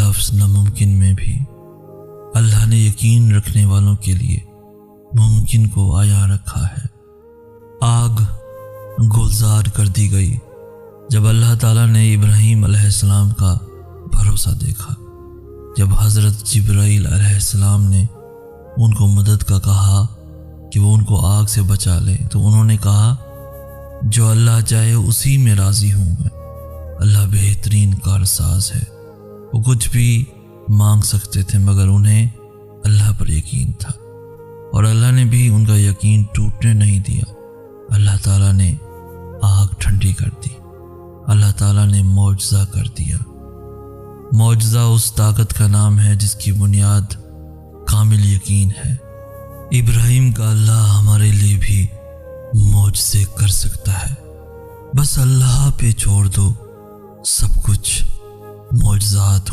لفظ ناممکن میں بھی اللہ نے یقین رکھنے والوں کے لیے ممکن کو عیاں رکھا ہے۔ آگ گلزار کر دی گئی جب اللہ تعالیٰ نے ابراہیم علیہ السلام کا بھروسہ دیکھا۔ جب حضرت جبرائیل علیہ السلام نے ان کو مدد کا کہا کہ وہ ان کو آگ سے بچا لیں تو انہوں نے کہا جو اللہ چاہے اسی میں راضی ہوں میں، اللہ بہترین کارساز ہے۔ وہ کچھ بھی مانگ سکتے تھے مگر انہیں اللہ پر یقین تھا، اور اللہ نے بھی ان کا یقین ٹوٹنے نہیں دیا۔ اللہ تعالیٰ نے آگ ٹھنڈی کر دی، اللہ تعالیٰ نے معجزہ کر دیا۔ معجزہ اس طاقت کا نام ہے جس کی بنیاد کامل یقین ہے۔ ابراہیم کا اللہ ہمارے لیے بھی معجزے کر سکتا ہے، بس اللہ پہ چھوڑ دو، سب کچھ معجزات